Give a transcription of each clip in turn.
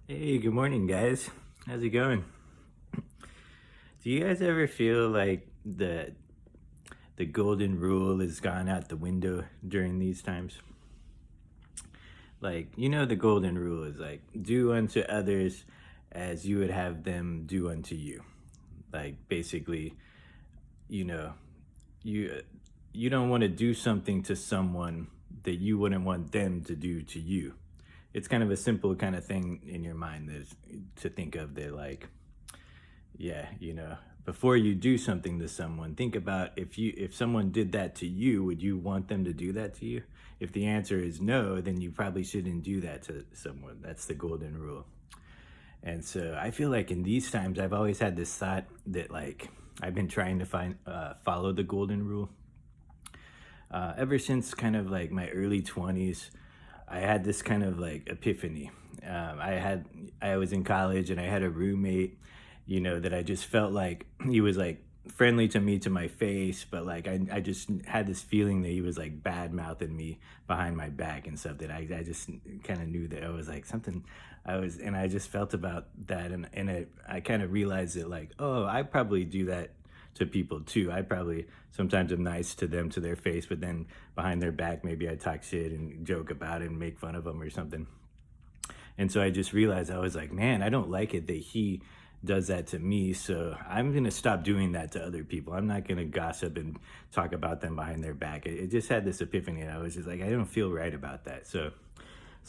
Hey, good morning, guys. How's it going? Do you guys ever feel like the golden rule has gone out the window during these times? Like, the golden rule is like do unto others as you would have them do unto you. Like basically, you know, you you don't want to do something to someone that you wouldn't want them to do to you. It's kind of a simple kind of thing in your mind that to think of that like yeah, before you do something to someone, think about if someone did that to you, would you want them to do that to you? If the answer is no, then you probably shouldn't do that to someone. That's the golden rule. And so I feel like in these times, I've always had this thought that like I've been trying to follow the golden rule ever since kind of like my early 20s. I had this kind of like epiphany. I was in college and I had a roommate, that I just felt like he was like friendly to me to my face, but like I just had this feeling that he was like bad mouthing me behind my back and stuff that I just kind of knew that I was like something and I just felt about that and I kind of realized that like, oh, I probably do that to people too. I probably sometimes am nice to them to their face, but then behind their back, maybe I talk shit and joke about it and make fun of them or something. And so I just realized I was like, man, I don't like it that he does that to me. So I'm going to stop doing that to other people. I'm not going to gossip and talk about them behind their back. It just had this epiphany. And I was just like, I don't feel right about that. So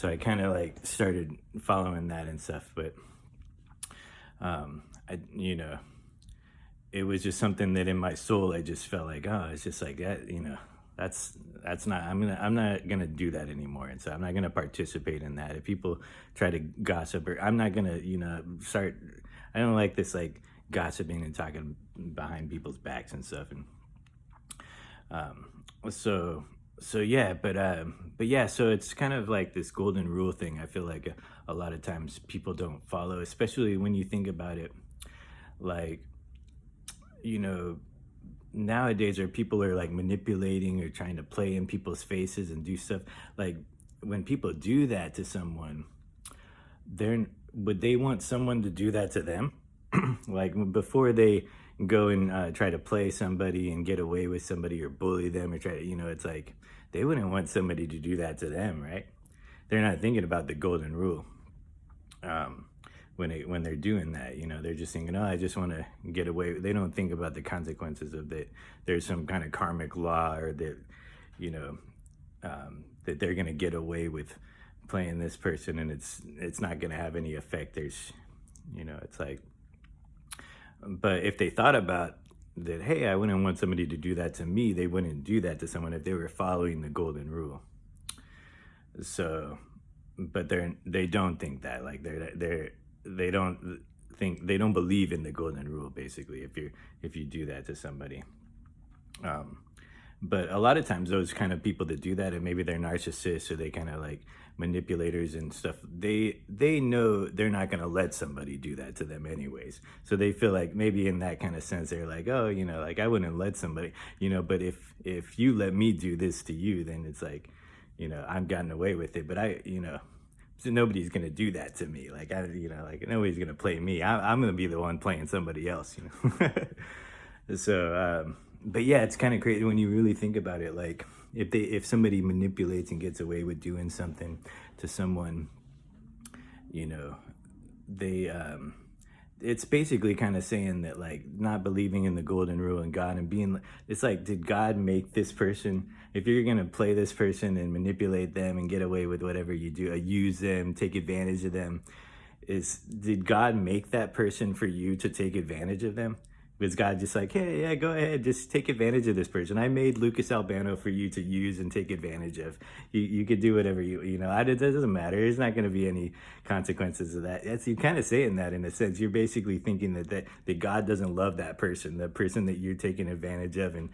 I kind of like started following that and stuff. But, I, it was just something that in my soul I just felt like, oh, it's just like that, that's not I'm not gonna do that anymore. And so I'm not gonna participate in that. If people try to gossip, or I'm not gonna, start. I don't like this like gossiping and talking behind people's backs and stuff. And so yeah, but yeah, so it's kind of like this golden rule thing. I feel like a lot of times people don't follow, especially when you think about it, like, you know nowadays, or people are like manipulating or trying to play in people's faces and do stuff. Like when people do that to someone, they're would they want someone to do that to them? Like before they go and try to play somebody and get away with somebody or bully them or try to, it's like they wouldn't want somebody to do that to them, right? They're not thinking about the golden rule. um, when they're doing that. They're just thinking, oh, I just want to get away. They don't think about the consequences of that. There's some kind of karmic law, or that, you know, that they're gonna get away with playing this person, and it's not gonna have any effect. It's like, but if they thought about that, hey, I wouldn't want somebody to do that to me. They wouldn't do that to someone if they were following the golden rule. So, but they don't think that, like they don't they don't believe in the golden rule, basically, if you do that to somebody. um but a lot of times those kind of people that do that, and maybe they're narcissists or they kind of like manipulators and stuff, they know they're not going to let somebody do that to them anyways. So they feel like maybe in that kind of sense they're like, oh, like I wouldn't let somebody, but if you let me do this to you, then it's like, I've gotten away with it. But so nobody's gonna do that to me. Like like nobody's gonna play me. I'm gonna be the one playing somebody else. So, but yeah, it's kind of crazy when you really think about it. Like if somebody manipulates and gets away with doing something to someone, you know, they it's basically kind of saying that like not believing in the golden rule and God, and being, it's like, did God make this person? If you're gonna play this person and manipulate them and get away with whatever you do, use them, take advantage of them, is did God make that person for you to take advantage of them? Was God just like, hey, yeah, go ahead, just take advantage of this person? I made Lucas Albano for you to use and take advantage of. You could do whatever it doesn't matter. There's not going to be any consequences of that. That's, you kind of saying that in a sense. You're basically thinking that God doesn't love that person, the person that you're taking advantage of, and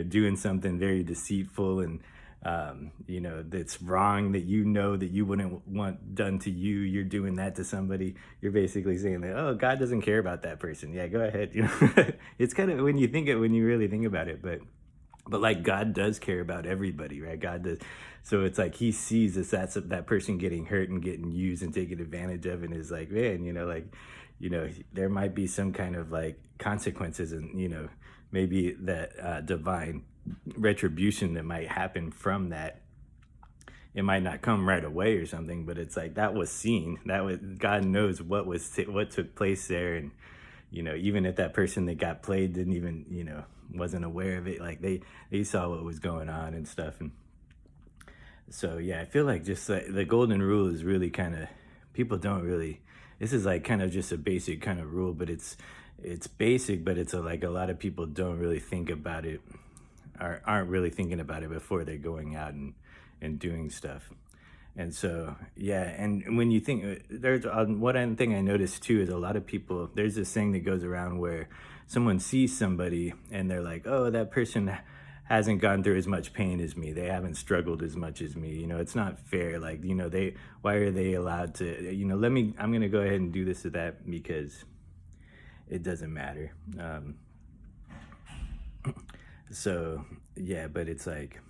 doing something very deceitful and that's wrong, that that you wouldn't want done to you. You're doing that to somebody. You're basically saying that, oh, God doesn't care about that person. Yeah, go ahead. It's kind of, when you really think about it. But But like God does care about everybody, right? God does. So it's like he sees this, that person getting hurt and getting used and taken advantage of, and is like, man, like, there might be some kind of like consequences, and maybe that divine retribution that might happen from that. It might not come right away or something, but it's like that was seen. That was, God knows what took place there, and even if that person that got played didn't even, wasn't aware of it, like they saw what was going on and stuff. And so yeah, I feel like just like the golden rule is really kind of, people don't really, this is like kind of just a basic kind of rule, but it's basic, but it's like a lot of people don't really think about it, or aren't really thinking about it before they're going out and doing stuff. And so, yeah, and when you think, there's one thing I noticed too is a lot of people, there's this thing that goes around where someone sees somebody and they're like, oh, that person hasn't gone through as much pain as me. They haven't struggled as much as me. It's not fair. Like, why are they allowed to, I'm going to go ahead and do this or that because it doesn't matter. So, yeah, but it's like,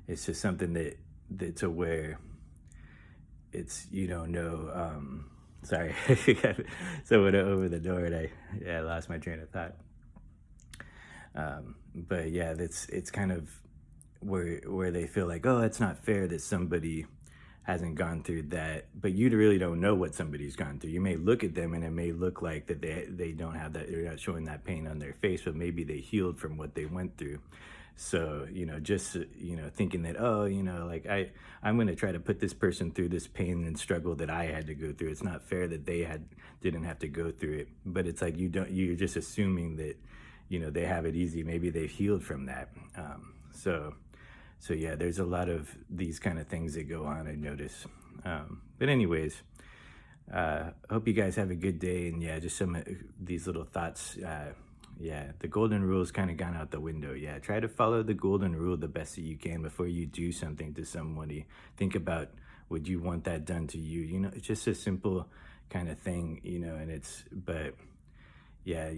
it's just something that's aware. It's, you don't know. Sorry, someone over the door, and I lost my train of thought. But yeah, it's kind of where they feel like, oh, it's not fair that somebody hasn't gone through that, but you really don't know what somebody's gone through. You may look at them and it may look like that they don't have that, they're not showing that pain on their face, but maybe they healed from what they went through. So just thinking that, oh, like I'm going to try to put this person through this pain and struggle that I had to go through. It's not fair that they didn't have to go through it. But it's like you're just assuming that they have it easy. Maybe they've healed from that. So yeah, there's a lot of these kind of things that go on, I notice. But anyways, hope you guys have a good day. And yeah, just some of these little thoughts. Yeah, the golden rule's kind of gone out the window. Yeah, try to follow the golden rule the best that you can before you do something to somebody. Think about, would you want that done to you? It's just a simple kind of thing, but yeah,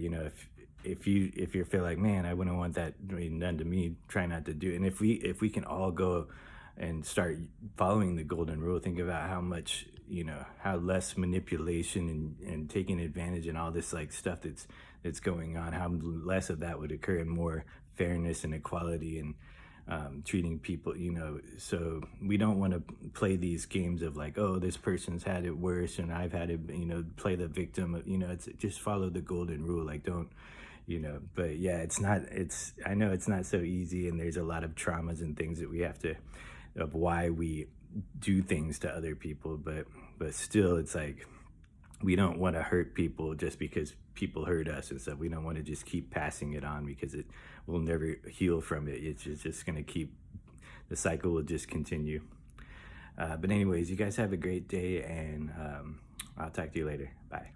if you feel like, man, I wouldn't want that done to me, try not to do it. And if we can all go and start following the golden rule, think about how much, how less manipulation and taking advantage and all this like stuff that's going on, how less of that would occur, and more fairness and equality, and treating people, so we don't want to play these games of like, oh, this person's had it worse and I've had it, play the victim. It's just follow the golden rule. Like, don't, but yeah, I know it's not so easy, and there's a lot of traumas and things that we have to, of why we do things to other people, but still, it's like, we don't want to hurt people just because people hurt us and stuff. We don't want to just keep passing it on because it will never heal from it. It's just going to keep, the cycle will just continue. But anyways, you guys have a great day, and I'll talk to you later. Bye.